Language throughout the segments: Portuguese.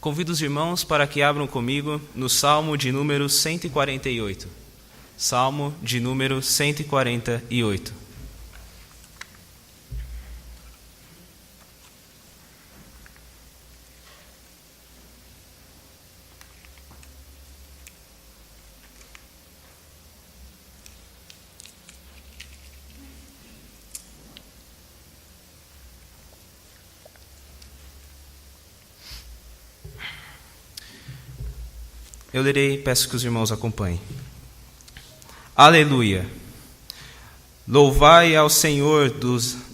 Convido os irmãos para que abram comigo no Salmo de número 148. Salmo de número 148. Eu lerei e peço que os irmãos acompanhem. Aleluia! Louvai ao Senhor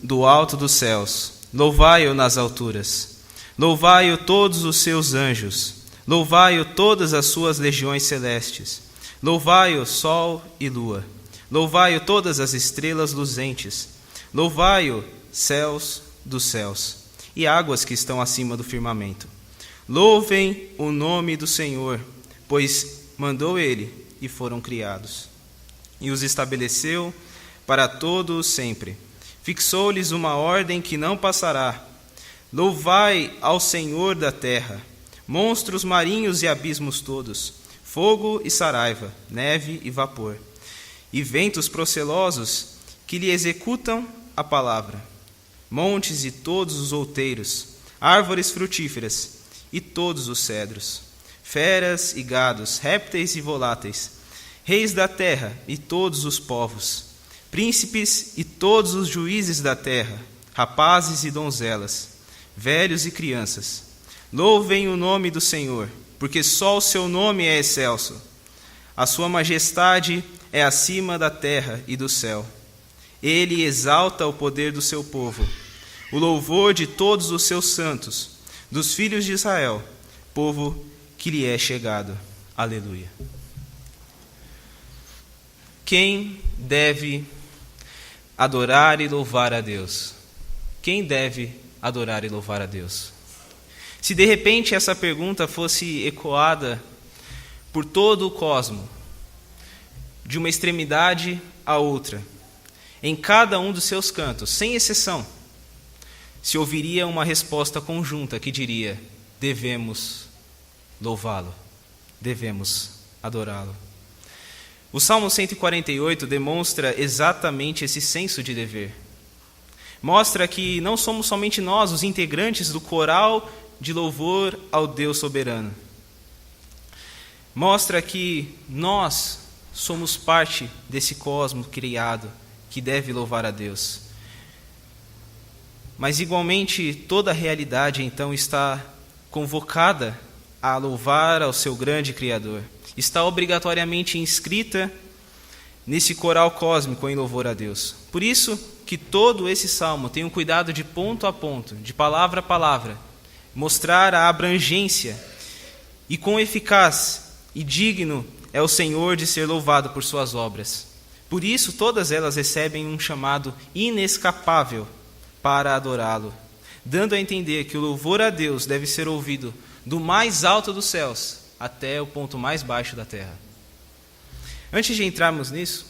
do alto dos céus, louvai-o nas alturas, louvai-o todos os seus anjos, louvai-o todas as suas legiões celestes, louvai-o sol e lua, louvai-o todas as estrelas luzentes, louvai-o céus dos céus e águas que estão acima do firmamento. Louvem o nome do Senhor, pois mandou ele e foram criados, e os estabeleceu para todo o sempre. Fixou-lhes uma ordem que não passará. Louvai ao Senhor da terra, monstros marinhos e abismos todos, fogo e saraiva, neve e vapor, e ventos procelosos que lhe executam a palavra, montes e todos os outeiros, árvores frutíferas e todos os cedros, feras e gados, répteis e voláteis, reis da terra e todos os povos, príncipes e todos os juízes da terra, rapazes e donzelas, velhos e crianças. Louvem o nome do Senhor, porque só o seu nome é excelso. A sua majestade é acima da terra e do céu. Ele exalta o poder do seu povo, o louvor de todos os seus santos, dos filhos de Israel, povo que lhe é chegado. Aleluia. Quem deve adorar e louvar a Deus? Quem deve adorar e louvar a Deus? Se de repente essa pergunta fosse ecoada por todo o cosmo, de uma extremidade à outra, em cada um dos seus cantos, sem exceção, se ouviria uma resposta conjunta que diria: devemos louvá-lo, devemos adorá-lo. O Salmo 148 demonstra exatamente esse senso de dever. Mostra que não somos somente nós os integrantes do coral de louvor ao Deus soberano. Mostra que nós somos parte desse cosmos criado que deve louvar a Deus. Mas igualmente toda a realidade então está convocada a louvar ao seu grande Criador. Está obrigatoriamente inscrita nesse coral cósmico em louvor a Deus. Por isso que todo esse salmo tem um cuidado de ponto a ponto, de palavra a palavra, mostrar a abrangência e quão eficaz e digno é o Senhor de ser louvado por suas obras. Por isso todas elas recebem um chamado inescapável para adorá-lo, dando a entender que o louvor a Deus deve ser ouvido do mais alto dos céus até o ponto mais baixo da terra. Antes de entrarmos nisso,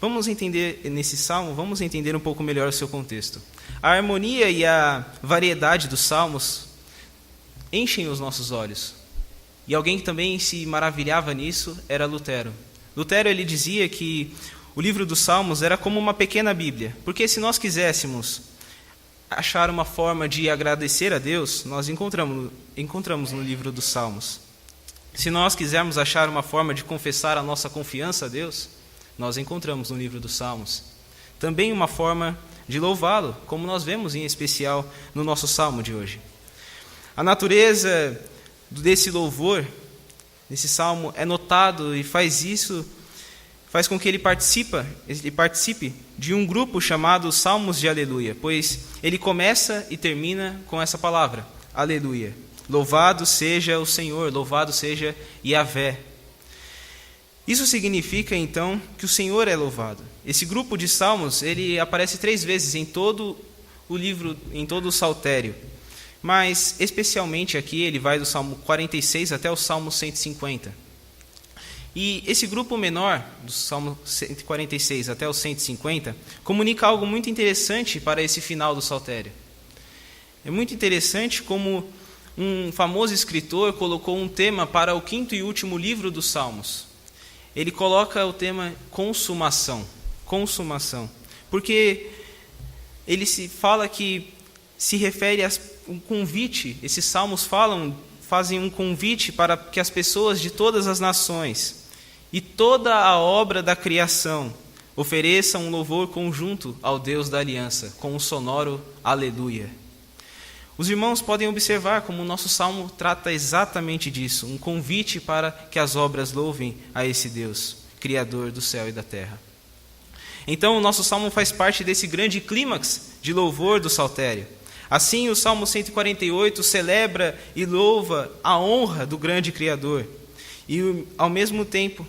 vamos entender nesse salmo, vamos entender um pouco melhor o seu contexto. A harmonia e a variedade dos salmos enchem os nossos olhos. E alguém que também se maravilhava nisso era Lutero. Lutero, ele dizia que o livro dos Salmos era como uma pequena Bíblia, porque se nós quiséssemos achar uma forma de agradecer a Deus, nós encontramos no livro dos Salmos. Se nós quisermos achar uma forma de confessar a nossa confiança a Deus, nós encontramos no livro dos Salmos. Também uma forma de louvá-lo, como nós vemos em especial no nosso Salmo de hoje. A natureza desse louvor, nesse Salmo, é notado e faz com que ele participe de um grupo chamado Salmos de Aleluia, pois ele começa e termina com essa palavra, Aleluia. Louvado seja o Senhor, louvado seja Yahvé. Isso significa, então, que o Senhor é louvado. Esse grupo de salmos, ele aparece 3 vezes em todo o livro, em todo o Saltério. Mas, especialmente aqui, ele vai do Salmo 46 até o Salmo 150. E esse grupo menor, do Salmo 146 até o 150, comunica algo muito interessante para esse final do Saltério. É muito interessante como um famoso escritor colocou um tema para o 5º e último livro dos Salmos. Ele coloca o tema consumação, porque ele fala que se refere a um convite, esses salmos fazem um convite para que as pessoas de todas as nações e toda a obra da criação ofereçam um louvor conjunto ao Deus da aliança, com um sonoro aleluia. Os irmãos podem observar como o nosso salmo trata exatamente disso, um convite para que as obras louvem a esse Deus, Criador do céu e da terra. Então, o nosso salmo faz parte desse grande clímax de louvor do saltério. Assim, o Salmo 148 celebra e louva a honra do grande Criador. E, ao mesmo tempo,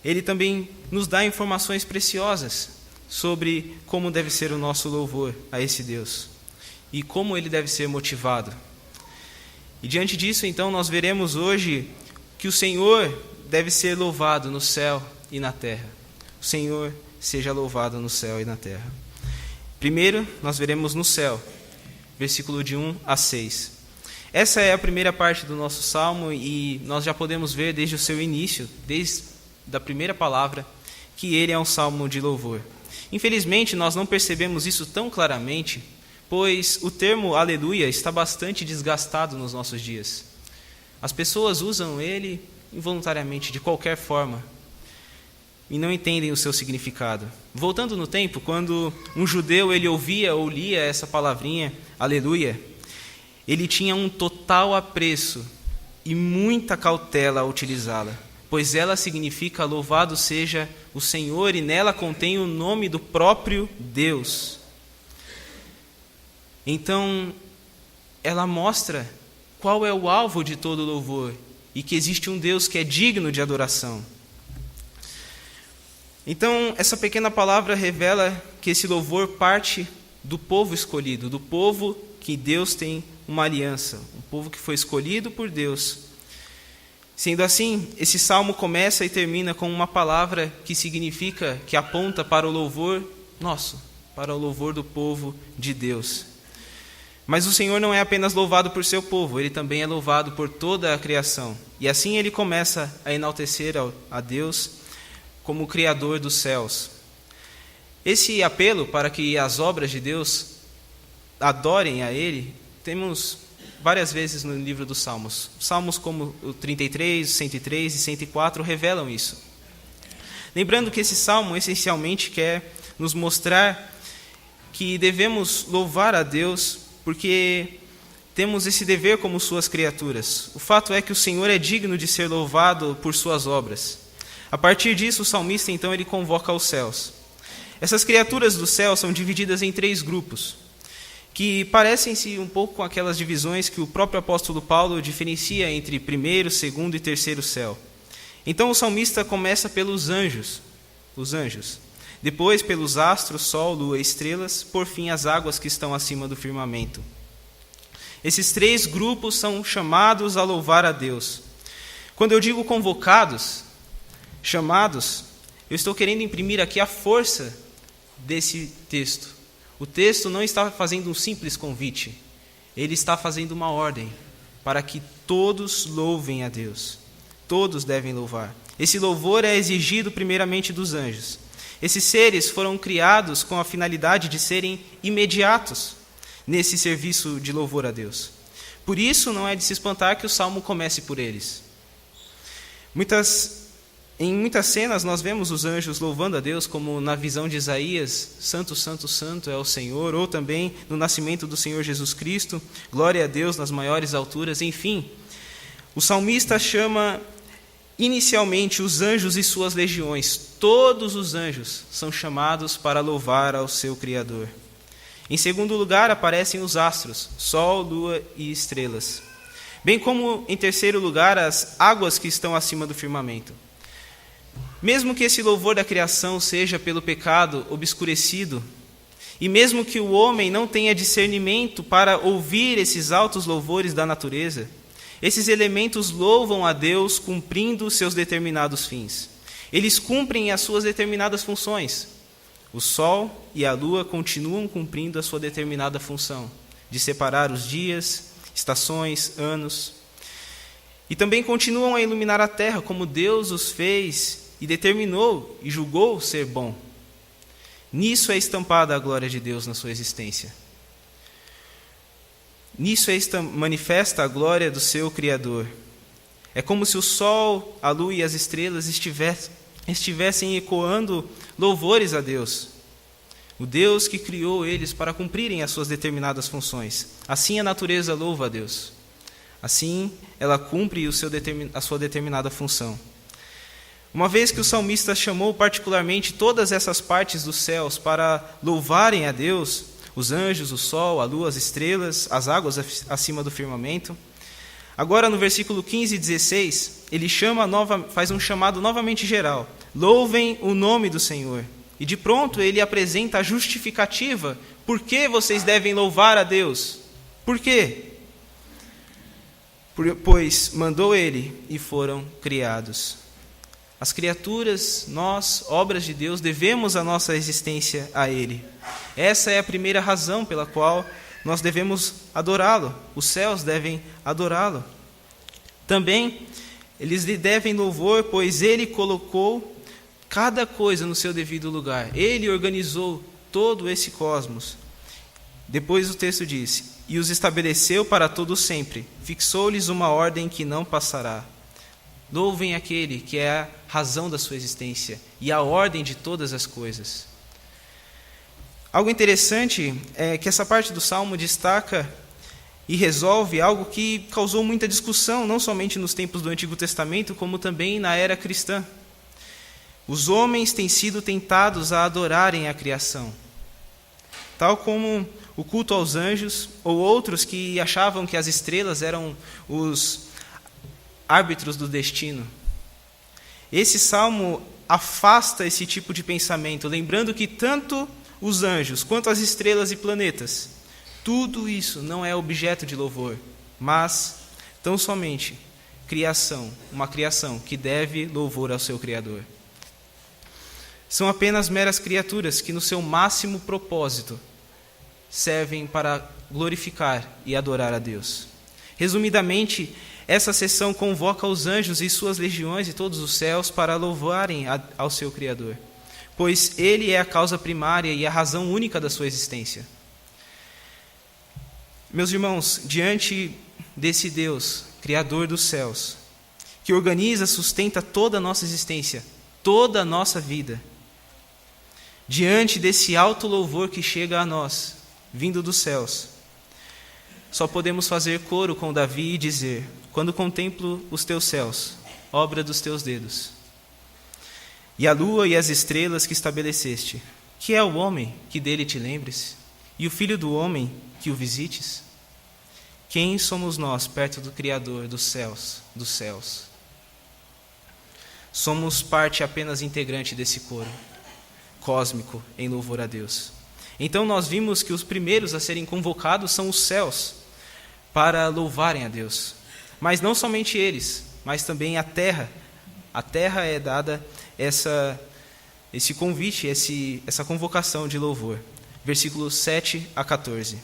ele também nos dá informações preciosas sobre como deve ser o nosso louvor a esse Deus e como ele deve ser motivado. E diante disso, então, nós veremos hoje que o Senhor deve ser louvado no céu e na terra. O Senhor seja louvado no céu e na terra. Primeiro, nós veremos no céu, versículo de 1 a 6. Essa é a primeira parte do nosso salmo e nós já podemos ver desde o seu início, desde a primeira palavra, que ele é um salmo de louvor. Infelizmente, nós não percebemos isso tão claramente, pois o termo aleluia está bastante desgastado nos nossos dias. As pessoas usam ele involuntariamente, de qualquer forma, e não entendem o seu significado. Voltando no tempo, quando um judeu ele ouvia ou lia essa palavrinha, aleluia, ele tinha um total apreço e muita cautela ao utilizá-la, pois ela significa louvado seja o Senhor e nela contém o nome do próprio Deus. Então, ela mostra qual é o alvo de todo louvor e que existe um Deus que é digno de adoração. Então, essa pequena palavra revela que esse louvor parte do povo escolhido, do povo que Deus tem uma aliança, um povo que foi escolhido por Deus. Sendo assim, esse salmo começa e termina com uma palavra que significa, que aponta para o louvor nosso, para o louvor do povo de Deus. Mas o Senhor não é apenas louvado por seu povo, ele também é louvado por toda a criação. E assim ele começa a enaltecer a Deus como o Criador dos céus. Esse apelo para que as obras de Deus adorem a ele, temos várias vezes no livro dos Salmos. Salmos como o 33, 103 e 104 revelam isso. Lembrando que esse salmo essencialmente quer nos mostrar que devemos louvar a Deus porque temos esse dever como suas criaturas. O fato é que o Senhor é digno de ser louvado por suas obras. A partir disso, o salmista, então, ele convoca os céus. Essas criaturas do céu são divididas em 3 grupos, que parecem-se um pouco com aquelas divisões que o próprio apóstolo Paulo diferencia entre primeiro, segundo e terceiro céu. Então, o salmista começa pelos anjos, depois pelos astros, sol, lua e estrelas, por fim as águas que estão acima do firmamento. Esses 3 grupos são chamados a louvar a Deus. Quando eu digo convocados, chamados, eu estou querendo imprimir aqui a força desse texto. O texto não está fazendo um simples convite, ele está fazendo uma ordem para que todos louvem a Deus. Todos devem louvar. Esse louvor é exigido primeiramente dos anjos. Esses seres foram criados com a finalidade de serem imediatos nesse serviço de louvor a Deus. Por isso, não é de se espantar que o salmo comece por eles. Em muitas cenas nós vemos os anjos louvando a Deus, como na visão de Isaías, Santo, Santo, Santo é o Senhor, ou também no nascimento do Senhor Jesus Cristo, glória a Deus nas maiores alturas, enfim. O salmista chama inicialmente os anjos e suas legiões. Todos os anjos são chamados para louvar ao seu Criador. Em segundo lugar aparecem os astros, sol, lua e estrelas. Bem como em terceiro lugar as águas que estão acima do firmamento. Mesmo que esse louvor da criação seja pelo pecado obscurecido, e mesmo que o homem não tenha discernimento para ouvir esses altos louvores da natureza, esses elementos louvam a Deus cumprindo seus determinados fins. Eles cumprem as suas determinadas funções. O sol e a lua continuam cumprindo a sua determinada função, de separar os dias, estações, anos. E também continuam a iluminar a terra como Deus os fez e determinou e julgou ser bom. Nisso é estampada a glória de Deus na sua existência. Nisso manifesta a glória do seu Criador. É como se o sol, a lua e as estrelas estivessem ecoando louvores a Deus. O Deus que criou eles para cumprirem as suas determinadas funções. Assim a natureza louva a Deus. Assim ela cumpre a sua determinada função. Uma vez que o salmista chamou particularmente todas essas partes dos céus para louvarem a Deus, os anjos, o sol, a lua, as estrelas, as águas acima do firmamento, agora no versículo 15 e 16, ele faz um chamado novamente geral. Louvem o nome do Senhor. E de pronto ele apresenta a justificativa. Por que vocês devem louvar a Deus? Por quê? Pois mandou ele e foram criados. As criaturas, nós, obras de Deus, devemos a nossa existência a Ele. Essa é a primeira razão pela qual nós devemos adorá-lo. Os céus devem adorá-lo. Também, eles lhe devem louvor, pois Ele colocou cada coisa no seu devido lugar. Ele organizou todo esse cosmos. Depois o texto diz: e os estabeleceu para todo sempre, fixou-lhes uma ordem que não passará. Louvem aquele que é a razão da sua existência e a ordem de todas as coisas. Algo interessante é que essa parte do Salmo destaca e resolve algo que causou muita discussão, não somente nos tempos do Antigo Testamento, como também na era cristã. Os homens têm sido tentados a adorarem a criação, tal como o culto aos anjos, ou outros que achavam que as estrelas eram os árbitros do destino. Esse salmo afasta esse tipo de pensamento, lembrando que tanto os anjos quanto as estrelas e planetas, tudo isso não é objeto de louvor, mas tão somente uma criação que deve louvor ao seu Criador. São apenas meras criaturas que no seu máximo propósito servem para glorificar e adorar a Deus. Resumidamente, essa sessão convoca os anjos e suas legiões e todos os céus para louvarem ao seu Criador, pois Ele é a causa primária e a razão única da sua existência. Meus irmãos, diante desse Deus, Criador dos céus, que organiza, sustenta toda a nossa existência, toda a nossa vida, diante desse alto louvor que chega a nós, vindo dos céus, só podemos fazer coro com Davi e dizer: quando contemplo os teus céus, obra dos teus dedos, e a lua e as estrelas que estabeleceste, que é o homem que dele te lembres, e o filho do homem que o visites? Quem somos nós perto do Criador dos céus, dos céus? Somos parte apenas integrante desse coro cósmico em louvor a Deus. Então nós vimos que os primeiros a serem convocados são os céus para louvarem a Deus. Mas não somente eles, mas também a terra. A terra é dada esse convite, essa convocação de louvor. Versículos 7 a 14.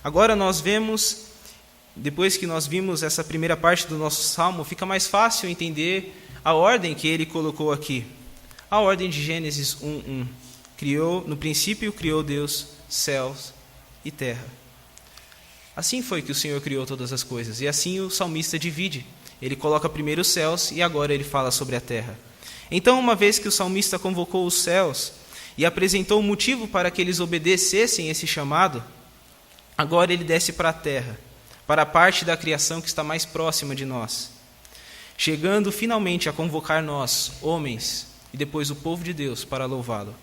Agora nós vemos, depois que nós vimos essa primeira parte do nosso salmo, fica mais fácil entender a ordem que ele colocou aqui. A ordem de Gênesis 1:1. No princípio criou Deus céus e terra. Assim foi que o Senhor criou todas as coisas, e assim o salmista divide. Ele coloca primeiro os céus e agora ele fala sobre a terra. Então, uma vez que o salmista convocou os céus e apresentou o motivo para que eles obedecessem esse chamado, agora ele desce para a terra, para a parte da criação que está mais próxima de nós, chegando finalmente a convocar nós, homens, e depois o povo de Deus, para louvá-lo.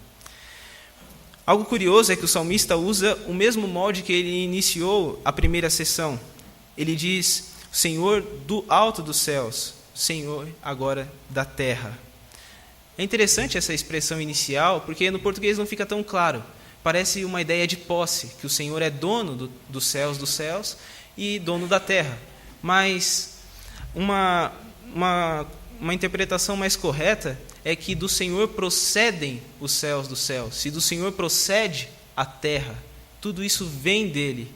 Algo curioso é que o salmista usa o mesmo molde que ele iniciou a primeira sessão. Ele diz: Senhor do alto dos céus, Senhor agora da terra. É interessante essa expressão inicial, porque no português não fica tão claro. Parece uma ideia de posse, que o Senhor é dono dos céus e dono da terra. Mas uma interpretação mais correta é que do Senhor procedem os céus dos céus. Se do Senhor procede a terra, tudo isso vem dele.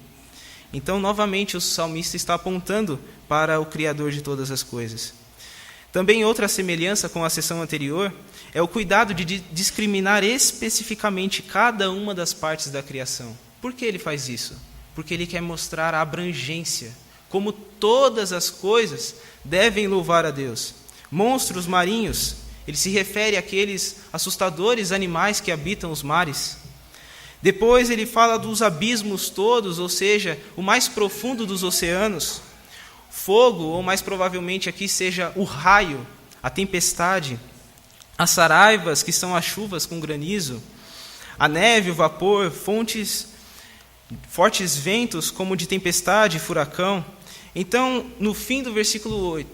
Então, novamente, o salmista está apontando para o Criador de todas as coisas. Também outra semelhança com a sessão anterior é o cuidado de discriminar especificamente cada uma das partes da criação. Por que ele faz isso? Porque ele quer mostrar a abrangência, como todas as coisas devem louvar a Deus. Monstros marinhos, ele se refere àqueles assustadores animais que habitam os mares. Depois ele fala dos abismos todos, ou seja, o mais profundo dos oceanos. Fogo, ou mais provavelmente aqui seja o raio, a tempestade, as saraivas, que são as chuvas com granizo, a neve, o vapor, fortes ventos como de tempestade, furacão. Então, no fim do versículo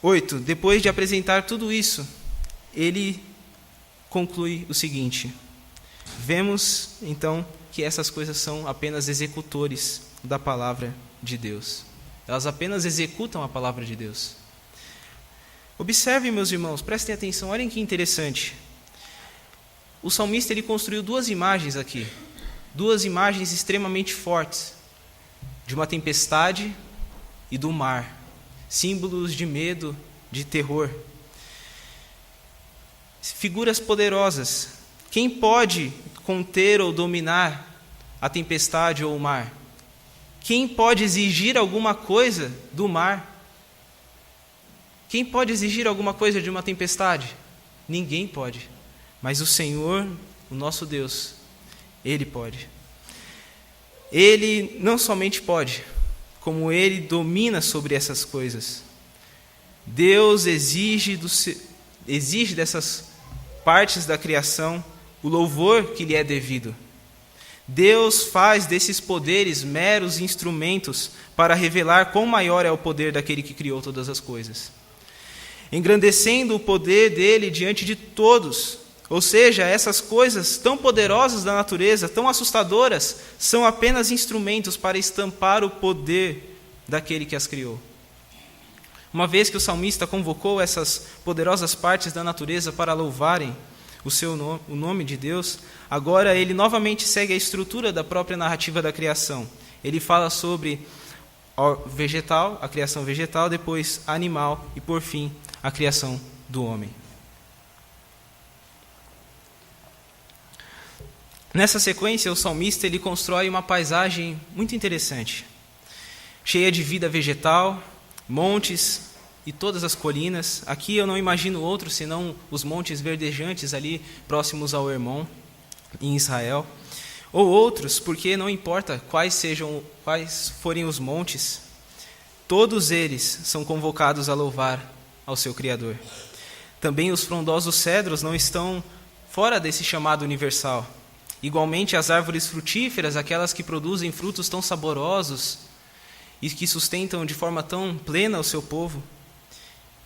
8, depois de apresentar tudo isso, ele conclui o seguinte: vemos, então, que essas coisas são apenas executores da palavra de Deus. Elas apenas executam a palavra de Deus. Observem, meus irmãos, prestem atenção, olhem que interessante. O salmista ele construiu duas imagens aqui, duas imagens extremamente fortes, de uma tempestade e do mar, símbolos de medo, de terror. Figuras poderosas. Quem pode conter ou dominar a tempestade ou o mar? Quem pode exigir alguma coisa do mar? Quem pode exigir alguma coisa de uma tempestade? Ninguém pode. Mas o Senhor, o nosso Deus, Ele pode. Ele não somente pode, como Ele domina sobre essas coisas. Deus exige dessas partes da criação o louvor que lhe é devido. Deus faz desses poderes meros instrumentos para revelar quão maior é o poder daquele que criou todas as coisas, engrandecendo o poder dele diante de todos. Ou seja, essas coisas tão poderosas da natureza, tão assustadoras, são apenas instrumentos para estampar o poder daquele que as criou. Uma vez que o salmista convocou essas poderosas partes da natureza para louvarem o nome de Deus, agora ele novamente segue a estrutura da própria narrativa da criação. Ele fala sobre a criação vegetal, depois animal e, por fim, a criação do homem. Nessa sequência, o salmista ele constrói uma paisagem muito interessante, cheia de vida vegetal, montes e todas as colinas. Aqui eu não imagino outro senão os montes verdejantes ali próximos ao Hermon, em Israel, ou outros, porque não importa quais forem os montes, todos eles são convocados a louvar ao seu Criador. Também os frondosos cedros não estão fora desse chamado universal. Igualmente as árvores frutíferas, aquelas que produzem frutos tão saborosos e que sustentam de forma tão plena o seu povo,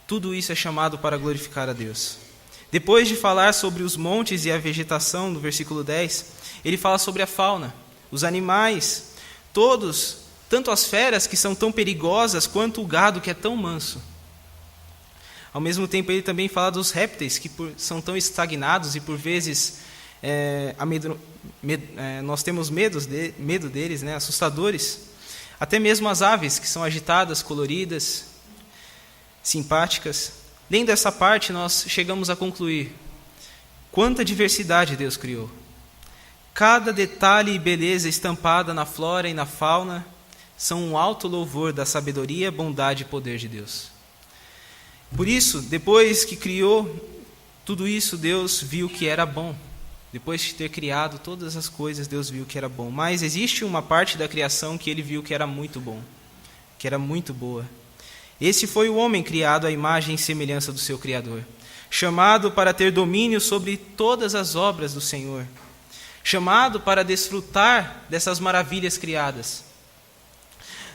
tudo isso é chamado para glorificar a Deus. Depois de falar sobre os montes e a vegetação, no versículo 10, ele fala sobre a fauna, os animais, todos, tanto as feras que são tão perigosas, quanto o gado que é tão manso. Ao mesmo tempo, ele também fala dos répteis, que são tão estagnados e por vezes nós temos medo deles, né, assustadores. Até mesmo as aves, que são agitadas, coloridas, simpáticas. Lendo essa parte, nós chegamos a concluir quanta diversidade Deus criou. Cada detalhe e beleza estampada na flora e na fauna são um alto louvor da sabedoria, bondade e poder de Deus. Por isso, depois que criou tudo isso, Deus viu que era bom. Depois de ter criado todas as coisas, Deus viu que era bom. Mas existe uma parte da criação que ele viu que era muito bom, que era muito boa. Esse foi o homem criado à imagem e semelhança do seu Criador, chamado para ter domínio sobre todas as obras do Senhor, chamado para desfrutar dessas maravilhas criadas.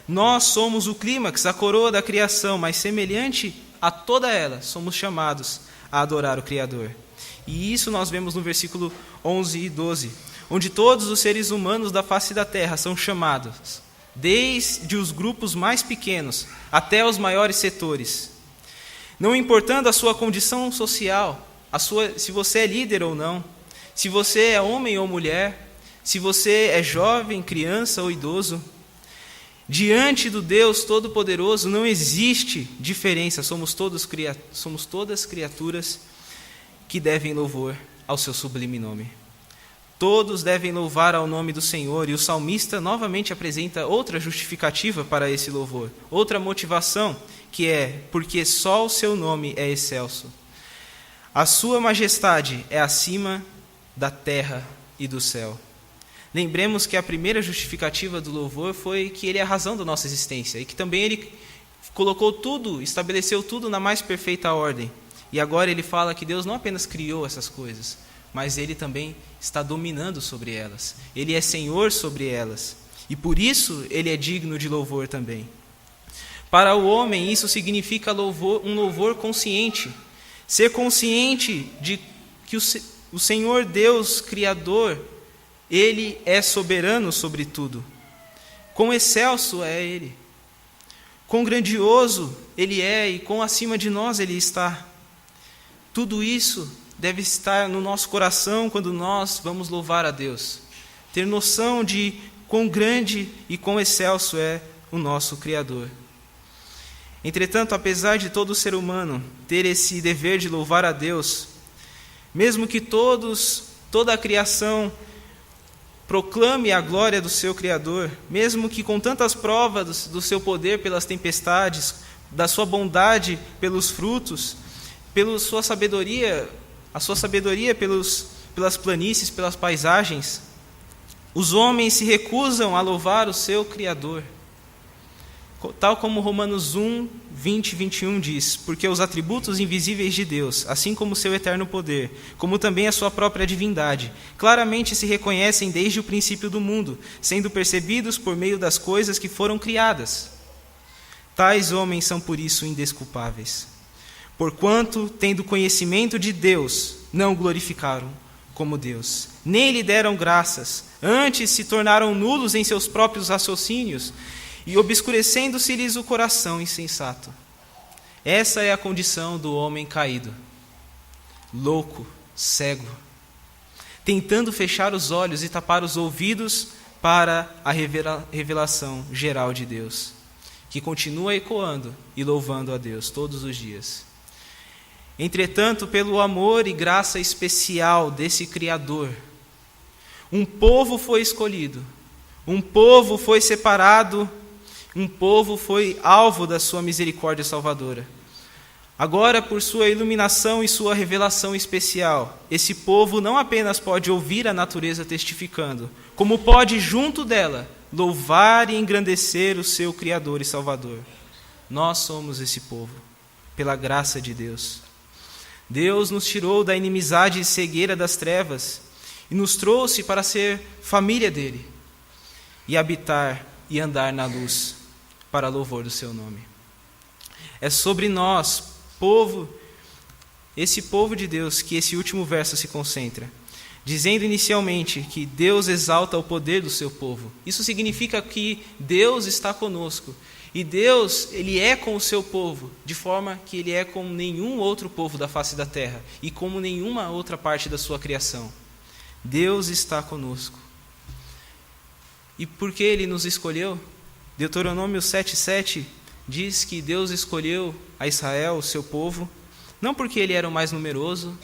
Nós somos o clímax, a coroa da criação, mas semelhante a toda ela, somos chamados a adorar o Criador. E isso nós vemos no versículo 11 e 12, onde todos os seres humanos da face da terra são chamados, desde os grupos mais pequenos até os maiores setores. Não importando a sua condição social, se você é líder ou não, se você é homem ou mulher, se você é jovem, criança ou idoso, diante do Deus Todo-Poderoso não existe diferença, somos todas criaturas que devem louvor ao seu sublime nome. Todos devem louvar ao nome do Senhor, e o salmista novamente apresenta outra justificativa para esse louvor, outra motivação, que é porque só o seu nome é excelso. A sua majestade é acima da terra e do céu. Lembremos que a primeira justificativa do louvor foi que ele é a razão da nossa existência, e que também ele colocou tudo, estabeleceu tudo na mais perfeita ordem. E agora ele fala que Deus não apenas criou essas coisas, mas ele também está dominando sobre elas. Ele é Senhor sobre elas. E por isso ele é digno de louvor também. Para o homem, isso significa um louvor consciente. Ser consciente de que o Senhor Deus Criador, Ele é soberano sobre tudo. Quão excelso é Ele. Quão grandioso Ele é e quão acima de nós Ele está. Tudo isso deve estar no nosso coração quando nós vamos louvar a Deus. Ter noção de quão grande e quão excelso é o nosso Criador. Entretanto, apesar de todo ser humano ter esse dever de louvar a Deus, mesmo que toda a criação proclame a glória do seu Criador, mesmo que com tantas provas do seu poder pelas tempestades, da sua bondade pelos frutos, pela sua sabedoria, pelas planícies, pelas paisagens, os homens se recusam a louvar o seu Criador. Tal como Romanos 1, 20 e 21 diz, porque os atributos invisíveis de Deus, assim como o seu eterno poder, como também a sua própria divindade, claramente se reconhecem desde o princípio do mundo, sendo percebidos por meio das coisas que foram criadas. Tais homens são por isso indesculpáveis. Porquanto, tendo conhecimento de Deus, não o glorificaram como Deus, nem lhe deram graças, antes se tornaram nulos em seus próprios raciocínios, e obscurecendo-se-lhes o coração insensato. Essa é a condição do homem caído, louco, cego, tentando fechar os olhos e tapar os ouvidos para a revelação geral de Deus, que continua ecoando e louvando a Deus todos os dias. Entretanto, pelo amor e graça especial desse Criador, um povo foi escolhido, um povo foi separado, um povo foi alvo da sua misericórdia salvadora. Agora, por sua iluminação e sua revelação especial, esse povo não apenas pode ouvir a natureza testificando, como pode, junto dela, louvar e engrandecer o seu Criador e Salvador. Nós somos esse povo, pela graça de Deus. Deus nos tirou da inimizade e cegueira das trevas e nos trouxe para ser família dele e habitar e andar na luz, para louvor do seu nome. É sobre nós, esse povo de Deus, que esse último verso se concentra, dizendo inicialmente que Deus exalta o poder do seu povo. Isso significa que Deus está conosco, e Deus, Ele é com o seu povo, de forma que Ele é com nenhum outro povo da face da terra, e como nenhuma outra parte da sua criação. Deus está conosco. E por que Ele nos escolheu? Deuteronômio 7,7 diz que Deus escolheu a Israel, o seu povo, não porque ele era o mais numeroso,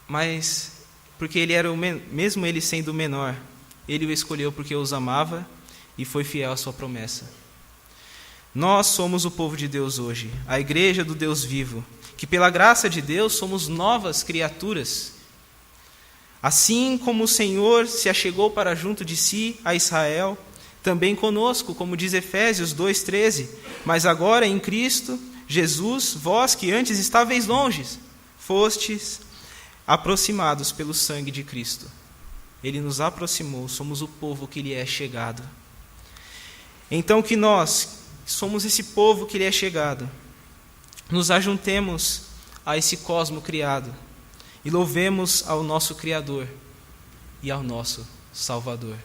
mas porque ele era mesmo ele sendo o menor, ele o escolheu porque os amava e foi fiel à sua promessa. Nós somos o povo de Deus hoje, a igreja do Deus vivo, que pela graça de Deus somos novas criaturas. Assim como o Senhor se achegou para junto de si a Israel, também conosco, como diz Efésios 2,13, mas agora em Cristo Jesus, vós que antes estáveis longes, fostes aproximados pelo sangue de Cristo. Ele nos aproximou, somos o povo que lhe é chegado. Então que nós, somos esse povo que lhe é chegado, nos ajuntemos a esse cosmo criado e louvemos ao nosso Criador e ao nosso Salvador.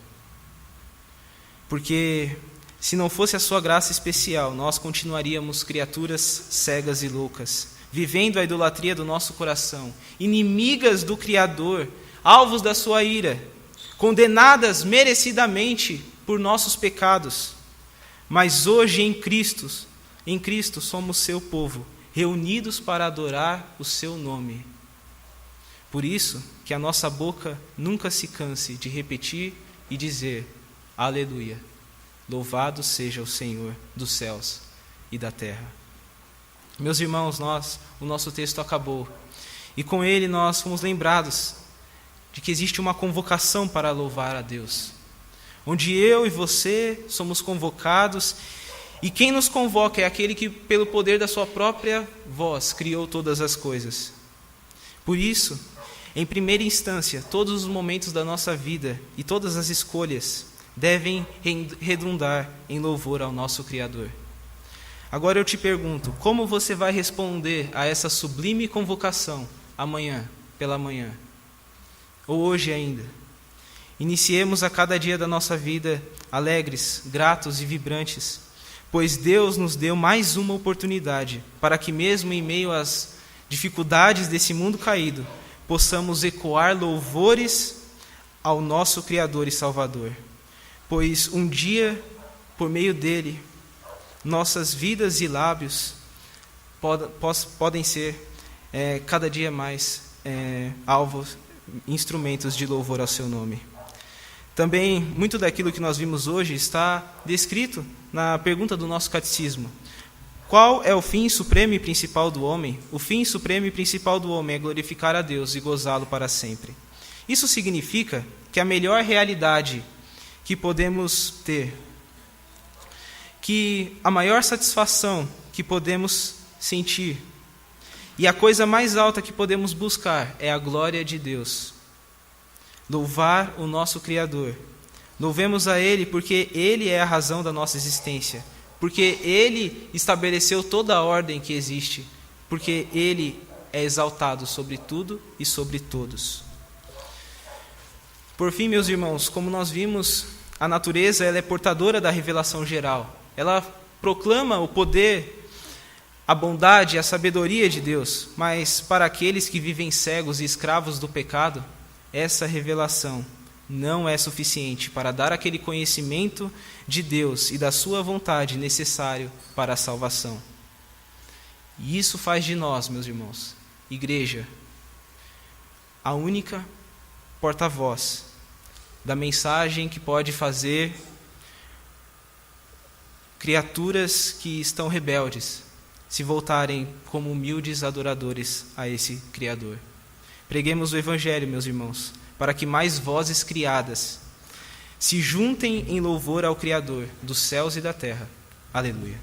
Porque se não fosse a sua graça especial, nós continuaríamos criaturas cegas e loucas, vivendo a idolatria do nosso coração, inimigas do Criador, alvos da sua ira, condenadas merecidamente por nossos pecados. Mas hoje em Cristo somos seu povo, reunidos para adorar o seu nome. Por isso, que a nossa boca nunca se canse de repetir e dizer: Aleluia, louvado seja o Senhor dos céus e da terra. Meus irmãos, o nosso texto acabou, e com ele nós fomos lembrados de que existe uma convocação para louvar a Deus, onde eu e você somos convocados, e quem nos convoca é aquele que, pelo poder da sua própria voz, criou todas as coisas. Por isso, em primeira instância, todos os momentos da nossa vida e todas as escolhas devem redundar em louvor ao nosso Criador. Agora eu te pergunto, como você vai responder a essa sublime convocação amanhã, pela manhã? Ou hoje ainda? Iniciemos a cada dia da nossa vida alegres, gratos e vibrantes, pois Deus nos deu mais uma oportunidade para que, mesmo em meio às dificuldades desse mundo caído, possamos ecoar louvores ao nosso Criador e Salvador. Pois um dia, por meio dele, nossas vidas e lábios podem ser cada dia mais alvos, instrumentos de louvor ao seu nome. Também, muito daquilo que nós vimos hoje está descrito na pergunta do nosso catecismo. Qual é o fim supremo e principal do homem? O fim supremo e principal do homem é glorificar a Deus e gozá-lo para sempre. Isso significa que a melhor realidade que podemos ter, que a maior satisfação que podemos sentir e a coisa mais alta que podemos buscar é a glória de Deus. Louvar o nosso Criador. Louvemos a Ele porque Ele é a razão da nossa existência, porque Ele estabeleceu toda a ordem que existe, porque Ele é exaltado sobre tudo e sobre todos. Por fim, meus irmãos, como nós vimos, a natureza ela é portadora da revelação geral. Ela proclama o poder, a bondade e a sabedoria de Deus, mas para aqueles que vivem cegos e escravos do pecado, essa revelação não é suficiente para dar aquele conhecimento de Deus e da sua vontade necessário para a salvação. E isso faz de nós, meus irmãos, igreja, a única porta-voz da mensagem que pode fazer criaturas que estão rebeldes se voltarem como humildes adoradores a esse Criador. Preguemos o Evangelho, meus irmãos, para que mais vozes criadas se juntem em louvor ao Criador dos céus e da terra. Aleluia.